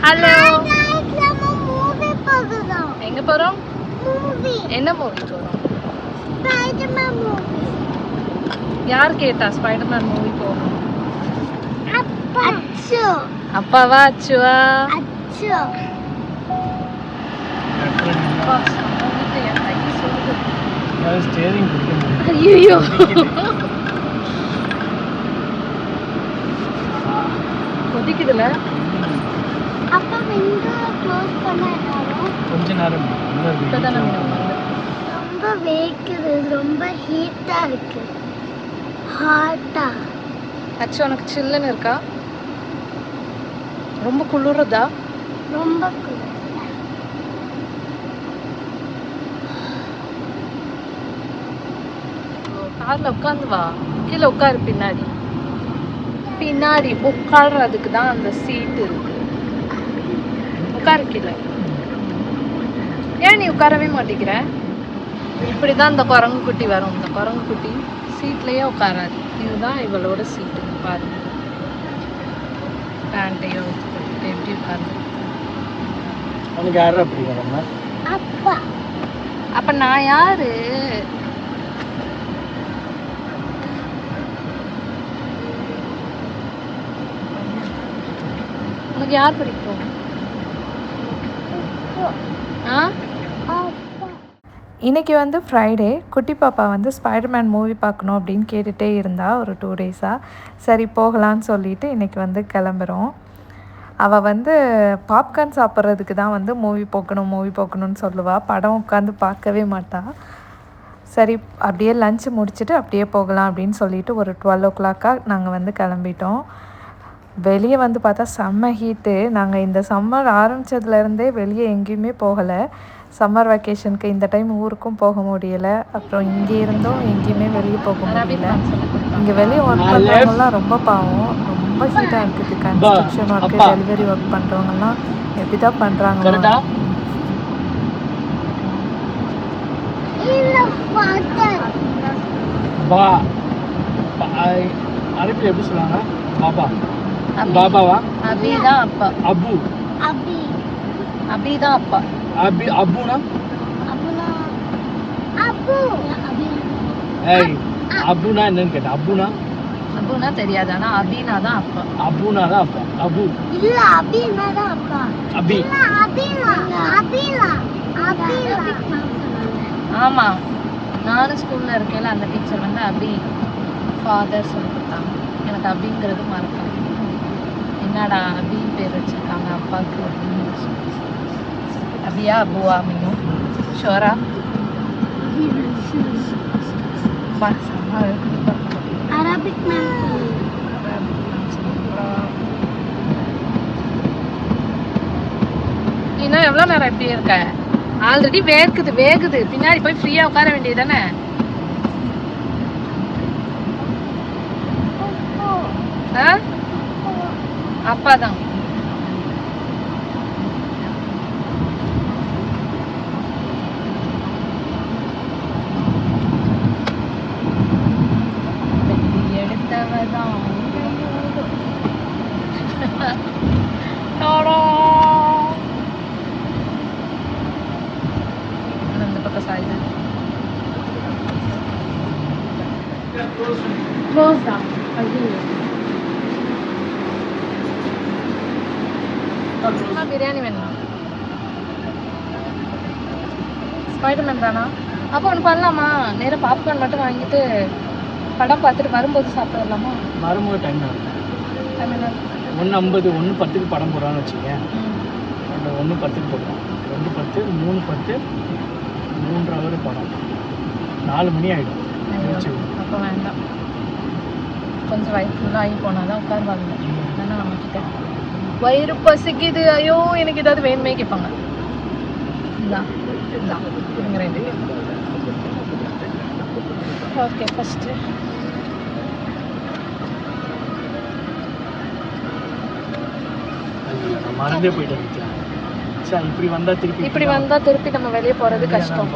Hello. எங்க போறோம்? என்ன மூவி போறோம்? Spiderman movie. யார் கேட்டா ஸ்பைடர்மேன் மூவி போறோம்? அப்பா. அச்சு. அப்பாவா அச்சுவா? அச்சு. ஐயோ. கொதிக்குதுல. அப்பா விண்டோ க்ளோஸ் பண்ணாலும் கொஞ்ச நேரம் ரொம்ப வேக்குது, ரொம்ப ஹீட்டா இருக்கு. ஹாட்டா. அச்சு உனக்கு சில்லுன்னு இருக்கா? ரொம்ப குளிருதா? ரொம்ப குளிர். கார்ல உட்காந்து வா. கீழே உட்காரு. பின்னாடி பின்னாடி உட்காடுறதுக்கு தான் அந்த சீட் இருக்கு. உட்காரு கீழே. ஏன் நீ உட்காரவே மாட்டேங்கிற? இப்படிதான் இந்த குரங்கு குட்டி வரும். இந்த குரங்கு குட்டி சீட்லயே உட்காராது. இதுதான் இவளோட சீட்டு. பாரு, பேண்ட்டையோ எப்படி உட்காந்து. உனக்கு யாரும் அப்படி வரமா? அப்பா. அப்ப நான் யாரு? உனக்கு யார் பிடிக்கும்? இன்றைக்கி வந்து ஃப்ரைடே. குட்டி பாப்பா வந்து ஸ்பைடர்மேன் மூவி பார்க்கணும் அப்படின்னு கேட்டுகிட்டே இருந்தா ஒரு 2 டேஸாக. சரி போகலான்னு சொல்லிவிட்டு இன்றைக்கி வந்து கிளம்புறோம். அவள் வந்து பாப்கார்ன் சாப்பிட்றதுக்கு தான் வந்து மூவி போக்கணும்னு சொல்லுவாள். படம் உட்காந்து பார்க்கவே மாட்டாள். சரி அப்படியே லஞ்சு முடிச்சுட்டு அப்படியே போகலாம் அப்படின்னு சொல்லிட்டு ஒரு 12 o'clock நாங்கள் வந்து கிளம்பிட்டோம். வெளியே வந்து பார்த்தா செம்ம ஹீட்டு. நாங்கள் இந்த சம்மர் ஆரம்பித்ததுலேருந்தே வெளியே எங்கேயுமே போகலை. சம்மர் வெக்கேஷனுக்கு இந்த டைம் ஊருக்கும் போக முடியலை. அப்புறம் இங்கே இருந்தும் எங்கேயுமே வெளியே போக முடியல. இங்கே வெளியே ஒர்க் பண்ணுறவங்கலாம் ரொம்ப பாவம். ரொம்ப ஹீட்டாக இருக்குது. கன்ஸ்ட்ரக்ஷன் ஒர்க்கு, டெலிவரி ஒர்க் பண்ணுறவங்கலாம் எப்படி தான் பண்ணுறாங்களோ. அரபில் எப்படி சொல்லுவாங்க? பாபா. பாபாவா? அபி தான் அப்பா. அபு. அபி. அபி தான் அப்பா. அபி. அபுனா? அபுனா. அபு. அபி. ஏய், அபுனா என்னன்னு கேட்டா? அபுனா? அபுனா தெரியாது. ஆனா அபினா தான் அப்பா. அபுனா தான் அப்பா. அபு. இல்ல, அபினா தான் அப்பா. அபி. இல்ல, அபிலா. அபிலா. அபிலா. ஆமா, நானும் ஸ்கூல்ல இருக்கேன்ல, அந்த டீச்சர் வந்து அபி ஃபாதர் சொல்லி கொடுத்தாங்க. எனக்கு அபிங்கிறது மறக்காது. என்னடா அபி பேர் வச்சிருக்காங்க அப்பாவுக்கு அப்படின்னு. அபியா அபுவா மீனும் ஷோரா அரபிக் மேம். இன்னும் எவ்வளோ நேரம் இப்படியே இருக்க? ஆல்ரெடி வேகுது. பின்னாடி போய் ஃப்ரீயா உட்கார வேண்டியது தானே? அப்பா தான். எடுத்தவதான் அந்த பக்கம் சாயுது. க்ளோஸ் தான். பிரியாணி வேணுமா? ஸ்பைடர்மேன் தானா? அப்போ ஒன்று பண்ணலாமா? நேராக பாப்கார்ன் மட்டும் வாங்கிட்டு படம் பார்த்துட்டு வரும்போது சாப்பிட்டு வரலாமா? வரும்போது டைம் ஆகும். 1:50 1:10 படம் போடுறான்னு வச்சுக்கேன். 1:10 போடுறோம். 2:10 3:10 3 hour படம். 4 மணி ஆகிடும். அப்போ வேண்டாம். கொஞ்சம் வயிறு ஃபுல்லாக ஆகி போனால் தான் உட்காருவாங்க. இல்லைன்னா நம்மக்கிட்ட வயிறு பசிக்குது, ஐயோ எனக்கு ஏதாவது வேணுமே கேட்பாங்க. ஓகே, ஃபஸ்ட்டு மறந்தே போயிட்டேன். இப்படி வந்தால் திருப்பி நம்ம வெளியே போகிறது கஷ்டம்.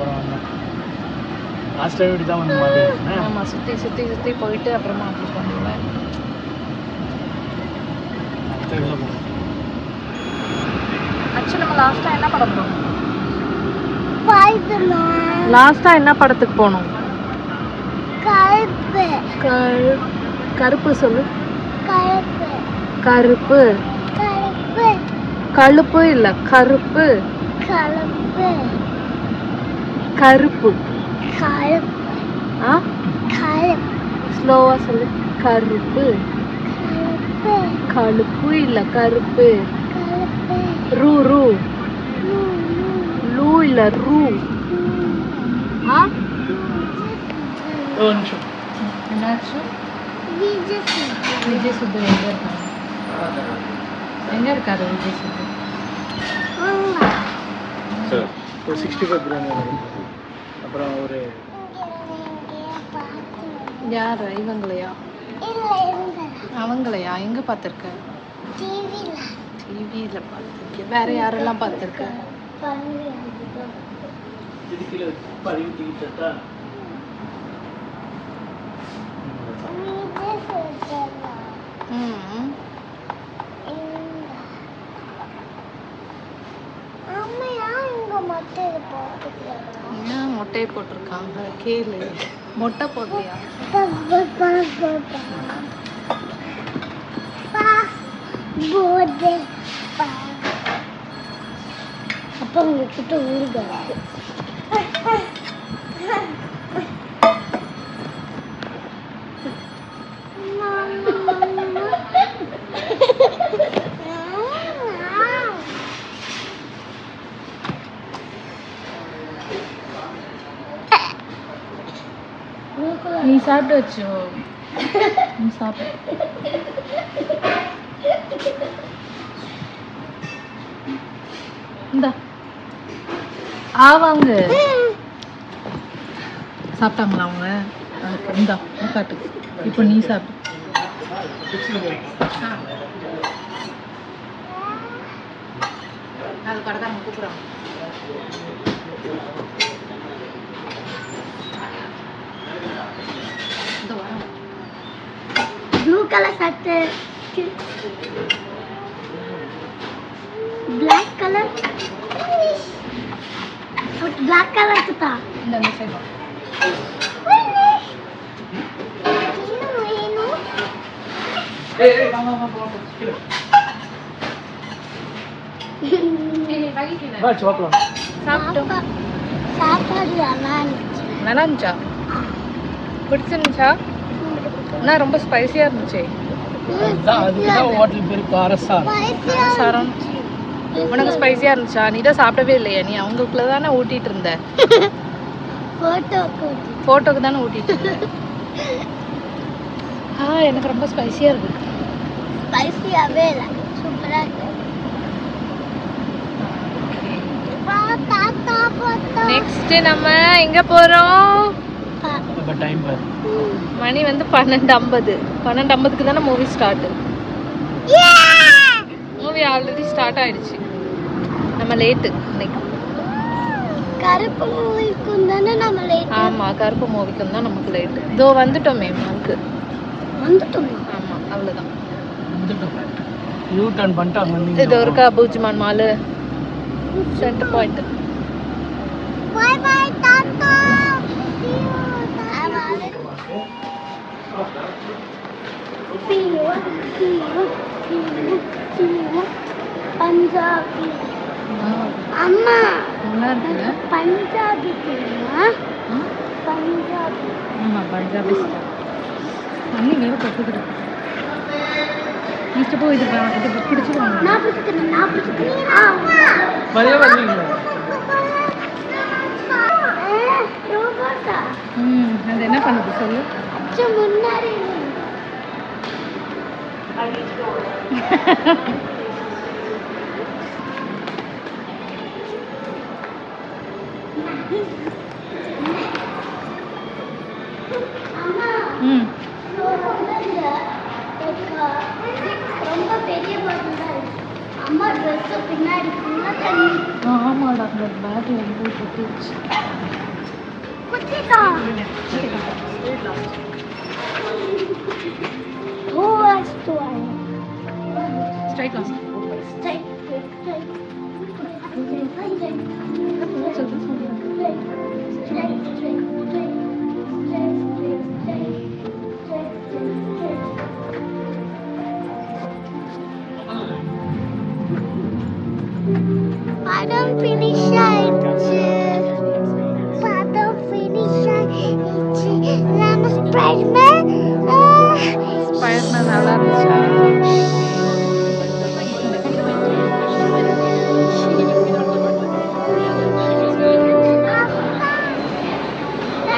லாஸ்ட் டைம் இப்படி தான் வந்து மாட்டேன். ஆமாம், சுற்றி போயிட்டு அப்புறமா அப்படி பண்ணுவேன். நம்ம லாஸ்ட்டாக என்ன படம் போனோம்? ஸ்பைடர்மேன். லாஸ்ட்டாக என்ன படத்துக்கு போனோம்? கருப்பு. கருப்பு சொல்லு. கருப்பு. கருப்பு. கருப்பு. கழுப்பு இல்லை, கருப்பு. கருப்பு. கருப்பு. கருப்பு. ஆ கருப்பு. ஸ்லோவாக சொல்லு. கருப்பு. கருப்பு. கழுப்பு இல்லை, கருப்பு. கருப்பு. ரூ ரூ. லூ. லூ இல்லை, ரூ. ஆ ஒரு நிமிஷம். என்னாச்சு? விஜய். விஜய் சுத்து எங்கே இருக்காங்க? எங்கே இருக்காரு விஜய் சுத்து? சார் ஒரு 65 பிரியாணி வரும். அப்புறம் ஒரு யார்? இவங்களையா? அவங்களையா? எங்கே பார்த்துருக்க? டிவியில் பார்த்துருக்கேன். வேற யாரெல்லாம் பார்த்துருக்க? இதுக்குள்ள பதிவு தூக்கிட்டா ம். ஏன் மொட்டையை போட்டிருக்காங்க? கேளு. மொட்டை போடலையா? அப்போ உங்ககிட்ட ஊறுகாய் நீ சாப்பிட்டு வச்சோ. நீ சாப்பிடு. இந்தா ஆவாங்க. சாப்பிட்டாங்களா அவங்க? ஓகே, இந்தா காட்டு. இப்போ நீ சாப்பிடு. அது கடைக்காரங்க கூப்பிட்றாங்க. ப்ளூ கலர் சட்டை, பிளாக் கலர், பிளாக் கலர் சுத்தா இந்த சைடு சாப்பிடலாம். சாப்பிட்டோம். சாப்பாடு நல்லா இருந்துச்சு. நல்லா இருந்துச்சா? பிடிச்சிருந்துச்சா? ஆனால் ரொம்ப ஸ்பைசியாக இருந்துச்சு. அதுதான் ஹோட்டல் பேர் காரசார். சாரம் உனக்கு ஸ்பைசியாக இருந்துச்சா? நீ தான் சாப்பிடவே இல்லையா? நீ அவங்களுக்குள்ள தானே ஊட்டிகிட்டு இருந்த. ஃபோட்டோக்கு தானே ஊட்டிகிட்டு இருந்த. எனக்கு ரொம்ப ஸ்பைசியாக இருக்கு. ஸ்பைசியாகவே இல்லை, சூப்பராக இருக்கு. நெக்ஸ்ட் நம்ம எங்கே போகிறோம்? இப்போ டைம் பாரு. மணி வந்து 12:50. 12:50க்கு தானே movie start. Movie already start ஆயிடுச்சு. நம்ம லேட்டு இன்னைக்கு. கருப்பு மூவிக்கும் தானே நம்ம லேட். ஆமாம், கருப்பு மூவிக்கும் தான் நமக்கு லேட்டு. இதோ வந்துட்டோமே மாலுக்கு. வந்துட்டோம். ஆமாம், அவ்வளோதான். யூ டர்ன் பண்ணிட்டு அங்கே வந்து இது இருக்கா பூஜ்மான் mall centre point. Bye bye டாடா. பஞ்சாபி. அம்மா நல்லா இருக்குல்ல? பஞ்சாபி தெரியுமா? பஞ்சாபி. ஆமாம், பஞ்சாபி ஸ்டைல். அண்ணி வேறு கற்றுக்கிட்டு நெக்ஸ்ட் போய் இது பிடிச்சிருவாங்க. நான் பிடிச்சிக்கிறேன். மதியம் வந்தீங்களா? ரோபோட்டா. அது என்ன பண்ணுது சொல்லு. அச்சு முன்னாடி ரொம்ப பெரிய பாட்டில் தான் இருக்கு. அம்மா ட்ரெஸ் பின்னாடி ஃபுல்லாக தண்ணி. ஆமாடா, அந்த பேக் வந்து குட்டிச்சு. குட்டிக்கா. Who wants to win? Straight loss. Straight. படம் finish ஆயிடுச்சு. படம் finish ஆயிடுச்சு. நம்ம ஸ்பைடர்மேன் ஸ்பைடர்மேன் நல்லா இருந்துச்சா?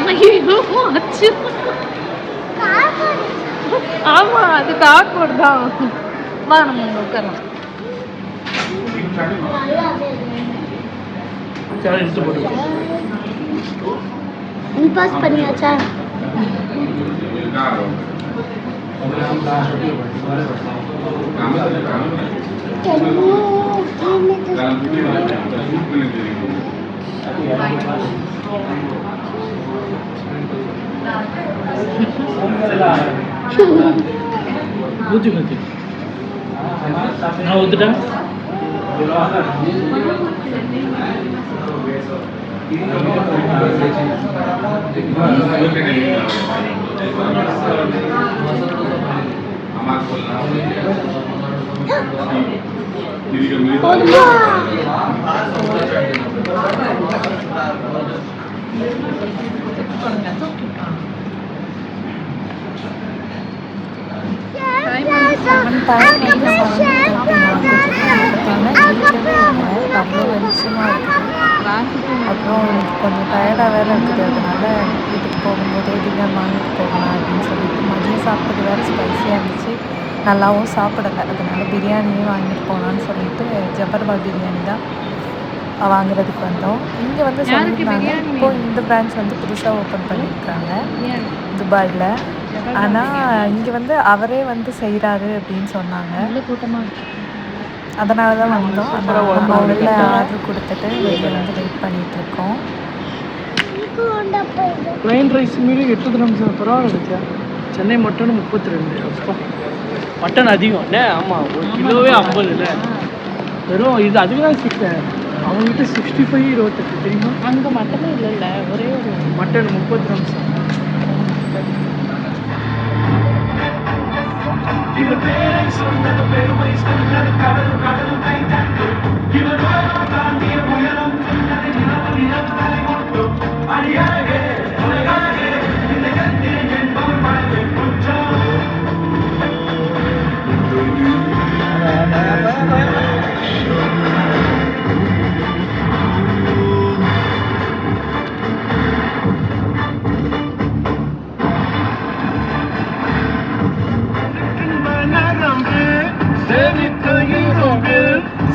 ஐயோ அச்சு. ஆமா அது கார்ட்போர்ட் தான். வா நம்ம இங்க உட்காரலாம். பாஸ் பண்ணியாச்சா? ஊற்றி ஊற்றி நான் ஊற்றுட்டேன். அவ்வளோ வெளிச்சமாக இருக்குது. அப்புறம் கொஞ்சம் டயர்டாக வேறு இருக்குது. அதனால வீட்டுக்கு போகும்போதே டின்னர் வாங்கிட்டு போகலாம் அப்படின்னு சொல்லிட்டு மதியம் சாப்பிட்டது வேறு ஸ்பைஸியாக இருந்துச்சு. நல்லாவும் சாப்பிடலை. அதனால பிரியாணியே வாங்கிட்டு போகலான்னு சொல்லிட்டு ஜபர்பாத் பிரியாணி தான் வாங்குறதுக்கு வந்தோம். இங்கே வந்து சொல்லியிருந்தாங்க இப்போது இந்த பிரான்ச் வந்து புதுசாக ஓப்பன் பண்ணியிருக்காங்க துபாயில். ஆனால் இங்கே வந்து அவரே வந்து செய்கிறாரு அப்படின்னு சொன்னாங்க. அதனால தான் வந்தோம். நம்ம உள்ள ஆர்டர் கொடுத்துட்டு வெளியே வந்து வெயிட் பண்ணிகிட்ருக்கோம். ப்ளைன் ரைஸ் மீது 8 நிமிஷம் பரவாயில்ல. சென்னை மட்டன் 32. அப்பா மட்டன் அதிகம் இல்லை? ஆமாம், 1 கிலோவே 50 இல்லை வெறும். இது அதுக்கு தான் சிக்கன். அவங்ககிட்ட 65 28 தெரியுமா? அங்கே மட்டனே இல்லைல்ல, ஒரே ஒரு மட்டன் 30 நிமிஷம்.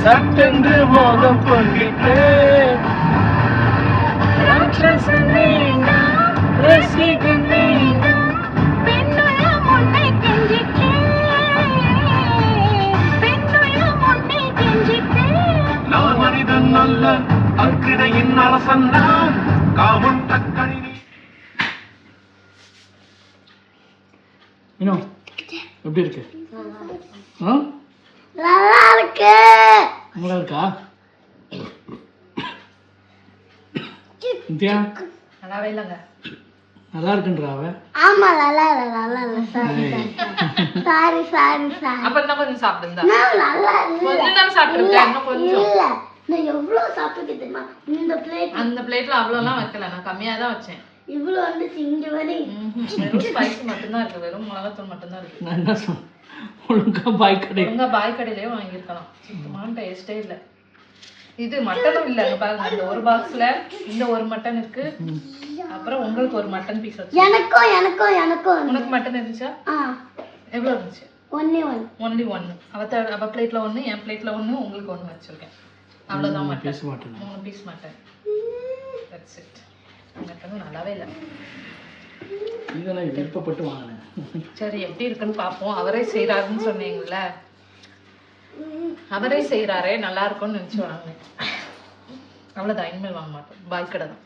சட்டென்று மோகம் கொண்டிட்டு மனிதன் நல்ல அக்கிரையின் அரசன் நான் காமன் தக்கணி. இன்னும் எப்படி இருக்கு? நல்லா இருக்கு. நல்லா இருக்கா? இந்தியா நல்லாவே இல்லைங்க. நல்லா இருக்குன்றா அவ. ஆமா நல்லா இல்ல நல்லா இல்ல. Sorry sorry sorry. அப்ப இன்னும் கொஞ்சம் சாப்பிடுங்க. நல்லா இல்ல. கொஞ்சம் தான் சாப்பிட்டுருக்கேன். இன்னும் கொஞ்சம் இல்ல நான் எவ்வளவு சாப்பிட்டுக்கிட்டு தெரியுமா? இந்த பிளேட் அந்த பிளேட்ல அவ்வளோலாம் வைக்கல. நான் கம்மியாக தான் வச்சேன். இவ்வளவு வந்து இங்க வரை வெறும் ஸ்பைசி மட்டும்தான் இருக்கு. வெறும் மிளகாத்தூள் மட்டும்தான் இருக்கு. நான் என்ன சொன்னேன்? ஒழுங்கா பாய் கடை. ஒழுங்கா பாய் கடையிலேயே வாங்கியிருக்கலாம். சுத்தமான டேஸ்டே இல்லை. இது மட்டனும் இல்லை. பாருங்க, இந்த ஒரு பாக்ஸ்ல இந்த ஒரு மட்டன் இருக்கு. அப்புறம் உங்களுக்கு ஒரு மட்டன் பீஸ் வச்சு. எனக்கும் எனக்கும் எனக்கும். உனக்கு மட்டன் இருந்துச்சா? எவ்வளோ இருந்துச்சு? Only one. அவ பிளேட்ல 1, என் பிளேட்ல 1, உங்களுக்கு 1 வச்சிருக்கேன். அவ்வளோதான் mutton. 3 piece mutton. That's it. மட்டனும் நல்லாவே இல்லை. இதெல்லாம் விருப்பப்பட்டு வாங்கினேன். சரி எப்படி இருக்குன்னு பார்ப்போம். அவரே செய்கிறாருன்னு சொன்னீங்கல்ல, அவரே செய்கிறாரே நல்லா இருக்கும்னு நினச்சி வாங்கினேன். அவ்வளோதான். இனிமேல் வாங்க மாட்டோம். பாய் கடை தான்.